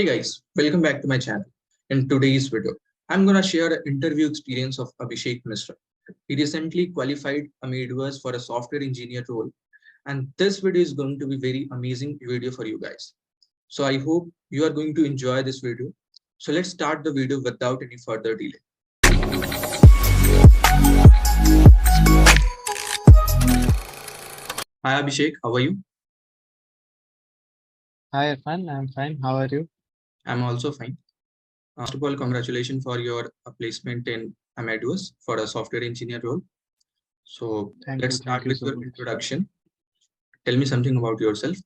Hey guys, welcome back to my channel. In today's video, I'm gonna share an interview experience of Abhishek Mishra. He recently qualified Amadeus for a software engineer role, and this video is going to be very amazing video for you guys. So I hope you are going to enjoy this video. So let's start the video without any further delay. Hi Abhishek, how are you? Hi, Irfan. I'm fine. How are you? I'm also fine. First of all, congratulations for your placement in Amadeus for a software engineer role. So Thank let's you. Thank start you with so your much. introduction. Tell me something about yourself.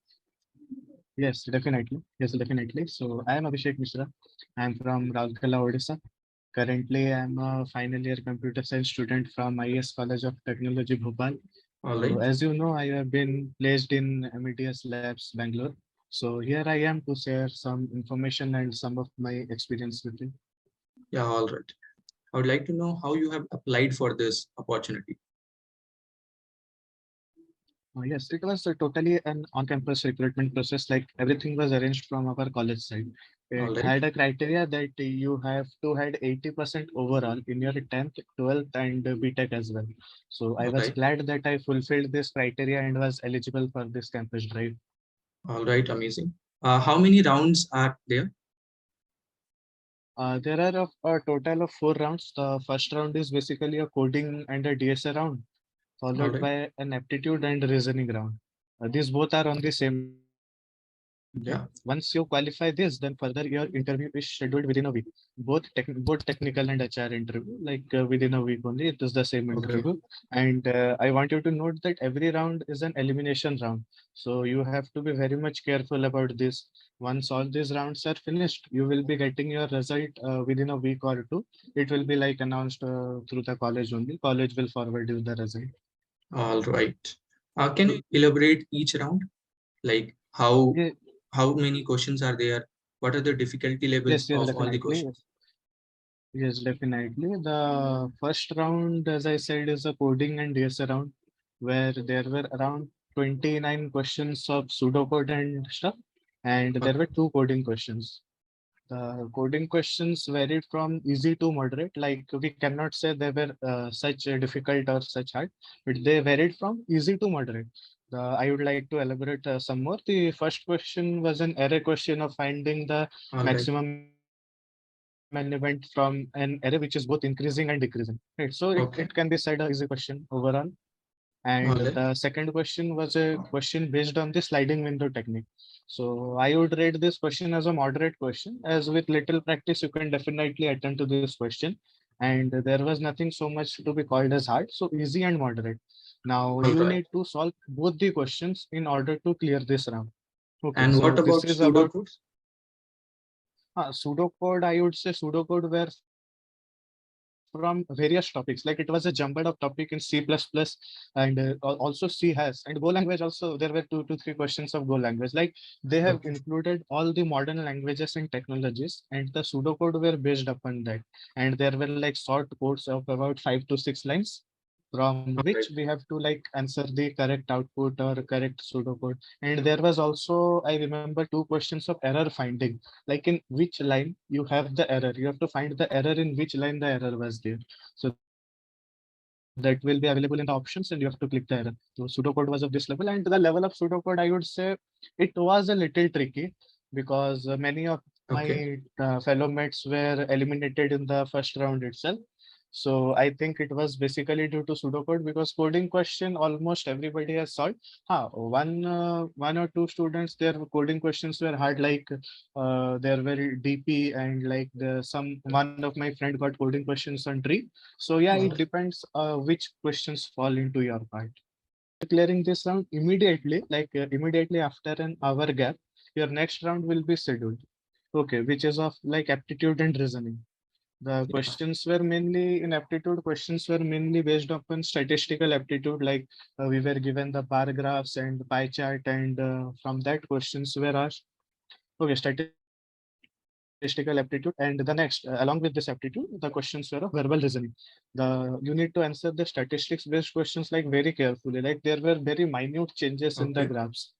Yes, definitely. Yes, definitely. So I am Abhishek Mishra. I'm from Raurkela, Odisha. Currently, I'm a final year computer science student from IS College of Technology, Bhopal. All So right. as you know, I have been placed in Amadeus Labs, Bangalore. So here I am to share some information and some of my experience with you. Yeah, all right. I would like to know how you have applied for this opportunity. Yes, it was totally an on-campus recruitment process. Like everything was arranged from our college side. All It right. had a criteria that you have to had 80% overall in your 10th, 12th, and BTech as well. So I All was right. glad that I fulfilled this criteria and was eligible for this campus drive. All right. Amazing. How many rounds are there? There are a total of 4 rounds. The first round is basically a coding and a DSA round, All followed right. by an aptitude and reasoning round. These both are on the same day. Once you qualify this, then further your interview is scheduled within a week. Both technical and HR interview, like within a week only. It is the same interview. Okay. And I want you to note that every round is an elimination round. So you have to be very much careful about this. Once all these rounds are finished, you will be getting your result within a week or two. It will be like announced through the college only. College will forward you the result. All right. Can you elaborate each round? Like how many questions are there? What are the difficulty levels Yes, yes, of all the definitely. questions? Yes, definitely. The first round, as I said, is a coding and DSA round, where there were around 29 questions of pseudocode and stuff, and there were two coding questions. The coding questions varied from easy to moderate. Like we cannot say they were such difficult or such hard, but they varied from easy to moderate. I would like to elaborate some more. The first question was an array question of finding the All right. maximum element from an array which is both increasing and decreasing. Right. So it can be said a Okay. easy question overall. And All the right. second question was a question based on the sliding window technique. So I would rate this question as a moderate question, as with little practice, you can definitely attend to this question. And there was nothing so much to be called as hard, so easy and moderate. Now All you right. need to solve both the questions in order to clear this round. Okay, And what so this about is about pseudocodes? pseudocode. I would say pseudocode were from various topics. Like it was a jumbled up topic in C++ and also C has and Go language also. There were 2 to 3 questions of Go language. Like they have Okay. included all the modern languages and technologies, and the pseudocode were based upon that. And there were like short codes of about 5 to 6 lines, from All which right. we have to like answer the correct output or correct pseudocode. And there was also, I remember, 2 questions of error finding, like in which line you have the error. You have to find the error in which line the error was there. So that will be available in the options and you have to click the error. So pseudocode was of this level. And the level of pseudocode, I would say it was a little tricky because many of my Okay. fellow mates were eliminated in the first round itself. So I think it was basically due to pseudocode because coding question almost everybody has solved. One or two students, their coding questions were hard, like there were DP and like one of my friend got coding questions on tree. So yeah, All it right. depends which questions fall into your part. Clearing this round immediately, like immediately after an hour gap, your next round will be scheduled. Okay, which is of like aptitude and reasoning. The Yeah. questions were mainly in aptitude, questions were mainly based upon statistical aptitude, like we were given the bar graphs and pie chart, and from that questions were asked. Okay, statistical aptitude, and the next, along with this aptitude, the questions were of verbal reasoning. You need to answer the statistics based questions like very carefully, like there were very minute changes in the Okay. graphs.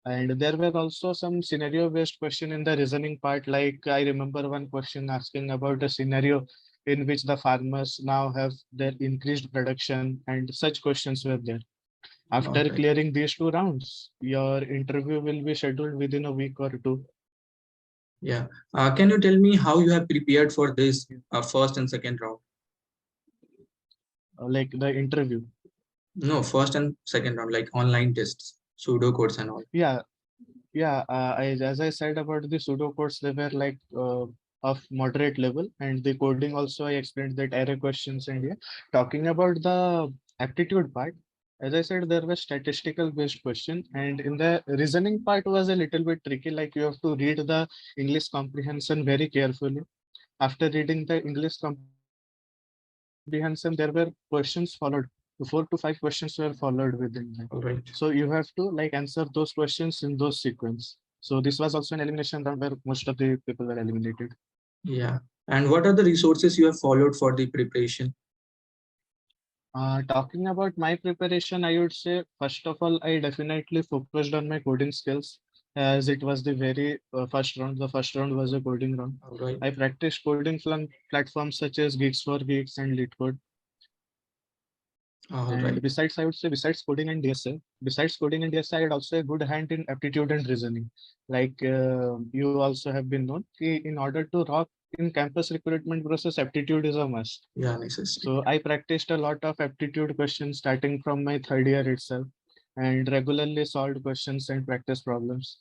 And there were also some scenario based question in the reasoning part. Like I remember one question asking about a scenario in which the farmers now have their increased production, and such questions were there. All After right. clearing these two rounds, your interview will be scheduled within a week or two. Yeah. Can you tell me how you have prepared for this first and second round? Like the interview. No, first and second round, like online tests, pseudo codes and all. Yeah, yeah. As I said about the pseudo codes, they were like of moderate level, and the coding also I explained that array questions. And yeah, talking about the aptitude part, as I said, there were statistical based question, and in the reasoning part was a little bit tricky. Like you have to read the English comprehension very carefully. After reading the English comprehension, there were questions followed. The 4 to 5 questions were followed within that. All So right. you have to like answer those questions in those sequence. So this was also an elimination round where most of the people were eliminated. Yeah. And what are the resources you have followed for the preparation? Talking about my preparation, I would say first of all, I definitely focused on my coding skills as it was the very first round. The first round was a coding round. All right. I practiced coding from platforms such as Geeks for Geeks and LeetCode. All And right. besides, I would say besides coding and DSA, I had also a good hand in aptitude and reasoning. Like you also have been known, in order to rock in campus recruitment process, aptitude is a must. Yeah, necessary. So I practiced a lot of aptitude questions starting from my third year itself, and regularly solved questions and practice problems.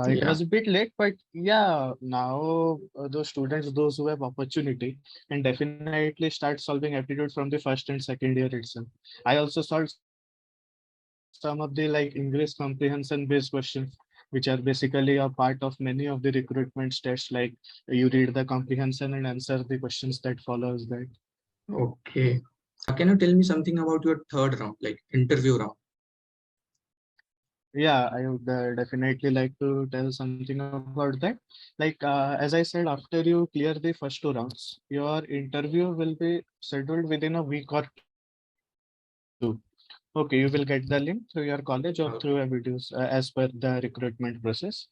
It Yeah. was a bit late, but yeah, now those students, those who have opportunity, can definitely start solving aptitude from the first and second year itself. I also solved some of the like English comprehension based questions, which are basically a part of many of the recruitment tests. Like you read the comprehension and answer the questions that follows that. Okay. Can you tell me something about your third round, like interview round? Yeah, I would definitely like to tell something about that. Like, as I said, after you clear the first two rounds, your interview will be scheduled within a week or two. Okay, you will get the link through your college or through Amadeus Uh, as per the recruitment process.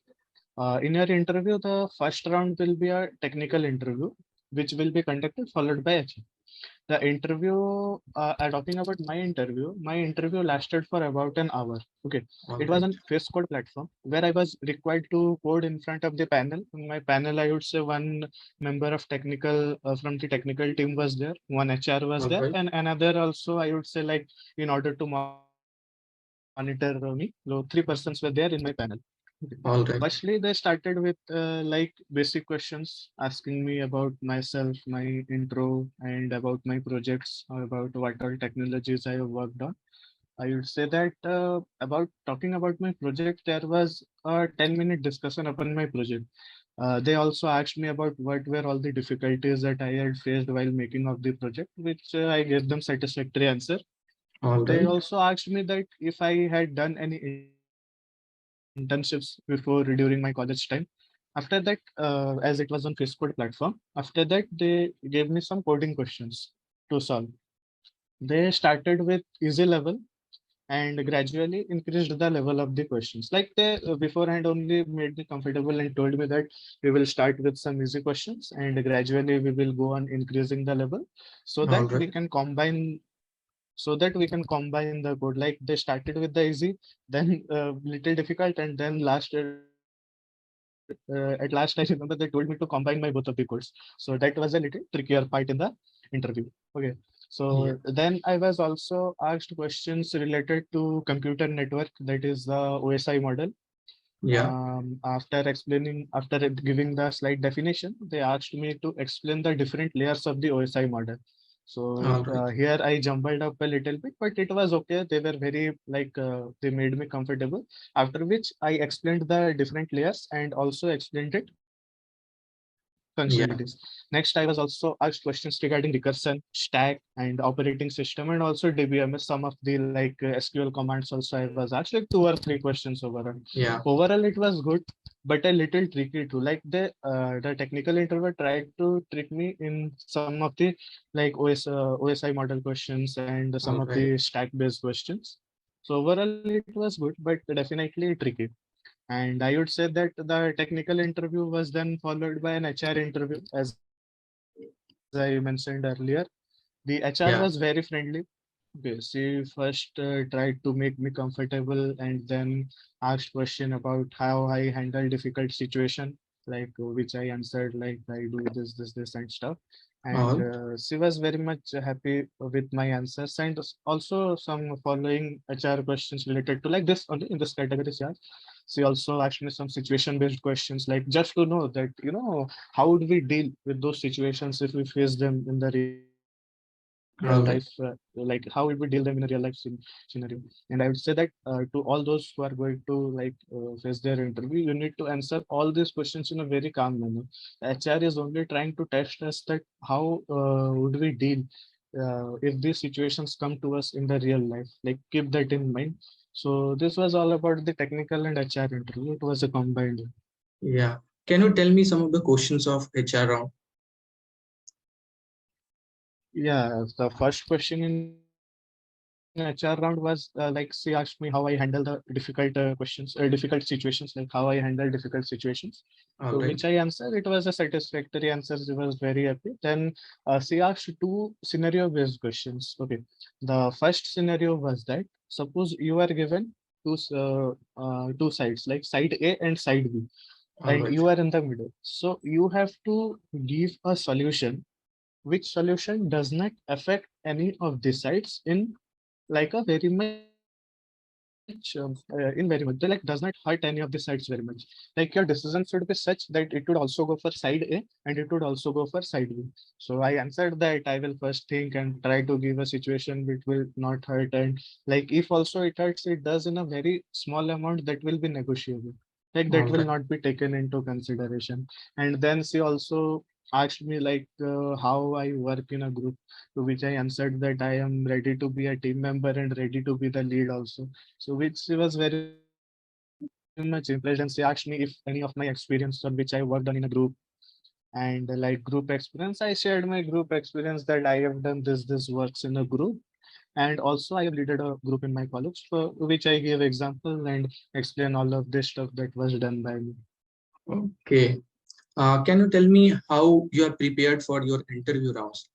In your interview, the first round will be a technical interview, which will be conducted followed by HR. The interview, talking about my interview lasted for about an hour. Okay, all it was right. on Face Code platform where I was required to code in front of the panel. In my panel, I would say one member of technical from the technical team was there, one HR was All there, right. and another also I would say like in order to monitor me, so 3 persons were there in my panel. Okay. All Firstly, right. they started with like basic questions, asking me about myself, my intro, and about my projects, about what all technologies I have worked on. I would say that about talking about my project, there was a 10-minute discussion upon my project. They also asked me about what were all the difficulties that I had faced while making of the project, which I gave them satisfactory answer. All They right. also asked me that if I had done any internships before during my college time. After that, as it was on Face Code platform, after that they gave me some coding questions to solve. They started with easy level and gradually increased the level of the questions. Like they beforehand only made me comfortable and told me that we will start with some easy questions and gradually we will go on increasing the level so All that we right. can combine the code. Like they started with the easy, then little difficult, and then at last I remember they told me to combine my both of the codes. So that was a little trickier part in the interview. Okay. So then Yeah. I was also asked questions related to computer network, that is the OSI model. Yeah. After giving the slide definition, they asked me to explain the different layers of the OSI model. So All right. here I jumbled up a little bit, but it was okay. They were very like they made me comfortable. After which I explained the different layers and also explained it functionalities. Next, I Yeah. was also asked questions regarding recursion, stack, and operating system, and also DBMS. Some of the like SQL commands also I was asked like 2 or 3 questions overall. Yeah. Overall, it was good, but a little tricky too. Like the technical interviewer tried to trick me in some of the like OSI model questions and some All of right. the stack based questions. So overall, it was good, but definitely tricky. And I would say that the technical interview was then followed by an HR interview, as I mentioned earlier. The HR was very friendly. Yeah. Okay, she first tried to make me comfortable and then asked question about how I handle difficult situation, like which I answered like I do this, and stuff. And All. she was very much happy with my answers, and also some following HR questions related to like this only in this category. Yeah, she also asked me some situation-based questions, like just to know that how would we deal with those situations if we face them in the real life, like how All would we right. deal them in a real life scenario. And I would say that to all those who are going to like face their interview, you need to answer all these questions in a very calm manner. HR is only trying to test us that how would we deal if these situations come to us in the real life. Like keep that in mind. So this was all about the technical and HR interview. It was a combined. Yeah. Can you tell me some of the questions of HR round? Yeah, the first question in HR round was like she asked me how I handle the difficult questions, difficult situations, like how I handle difficult situations. To All which right. I answered, it was a satisfactory answer. She was very happy. Then she asked two scenario-based questions. Okay, the first scenario was that suppose you are given two sides, like side A and side B, All and right. you are in the middle. So you have to give a solution which solution does not affect any of the sides in like a very much in very much they like does not hurt any of the sides very much. Like your decision should be such that it would also go for side A and it would also go for side B. So I answered that I will first think and try to give a situation which will not hurt, and like if also it hurts, it does in a very small amount that will be negotiable, like that All will right. not be taken into consideration. And then she also asked me like how I work in a group, to which I answered that I am ready to be a team member and ready to be the lead also. So which she was very much impressed, and she asked me if any of my experience on which I worked on in a group. And like group experience, I shared my group experience that I have done this works in a group. And also I have leaded a group in my college, for which I gave example and explain all of this stuff that was done by me. Okay. Can you tell me how you are prepared for your interview rounds?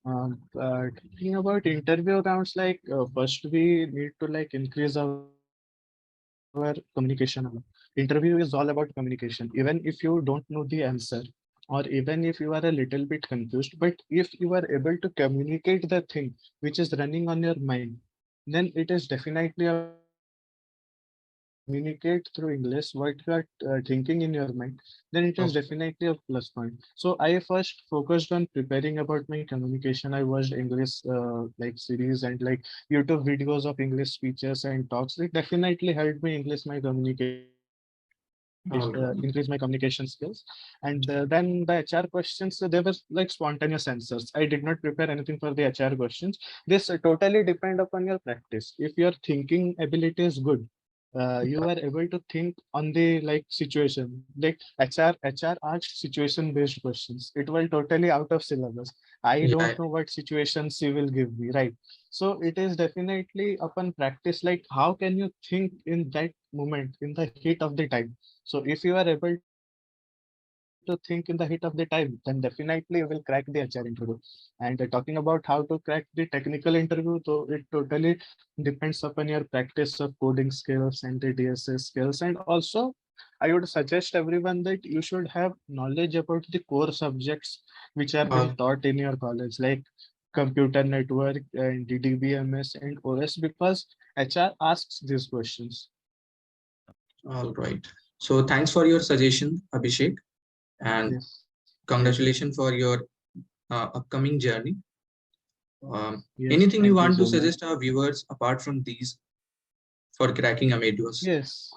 Talking about interview rounds, like first we need to like increase our communication level. Interview is all about communication. Even if you don't know the answer, or even if you are a little bit confused, but if you are able to communicate the thing which is running on your mind, then it is definitely a plus point. If you are able to communicate through English what you are thinking in your mind, then it is Okay. definitely a plus point. So I first focused on preparing about my communication. I watched English like series and like YouTube videos of English speeches and talks. It definitely helped me increase my All right. communication skills. And then the HR questions, they were like spontaneous answers. I did not prepare anything for the HR questions. This totally depend upon your practice. If your thinking ability is good, you are able to think on the like situation. Like HR asked situation based questions. It will totally out of syllabus. I Yeah. don't know what situations she will give me, right? So it is definitely upon practice, like how can you think in that moment, in the heat of the time. So if you are able to think in the heat of the time, then definitely you will crack the HR interview. And talking about how to crack the technical interview, so it totally depends upon your practice of coding skills and the DSS skills. And also, I would suggest everyone that you should have knowledge about the core subjects which are being All, taught in your college, like computer network and DBMS and OS, because HR asks these questions. all right. So thanks for your suggestion, Abhishek, and Yes, yes, congratulations for your upcoming journey. yes. Anything you Thank you want to so much. suggest our viewers apart from these for cracking Amadeus? Yes,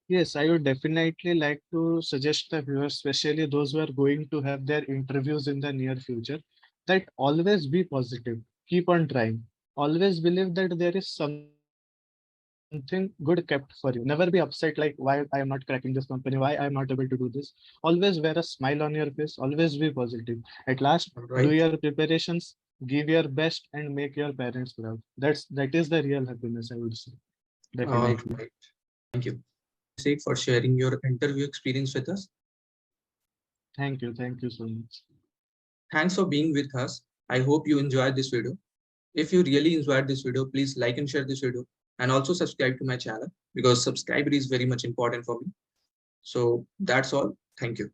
yes. I would definitely like to suggest the viewers, especially those who are going to have their interviews in the near future, that always be positive. Keep on trying. Always believe that there is something good kept for you. Never be upset like why I am not cracking this company, why I am not able to do this. Always wear a smile on your face. Always be positive. At last, All do right. your preparations, give your best, and make your parents proud. That is the real happiness, I would say. All Definitely. right. Thank you, Abhishek, for sharing your interview experience with us. Thank you. Thank you so much. Thanks for being with us. I hope you enjoyed this video. If you really enjoyed this video, please like and share this video and also subscribe to my channel because subscribe is very much important for me. So that's all. Thank you.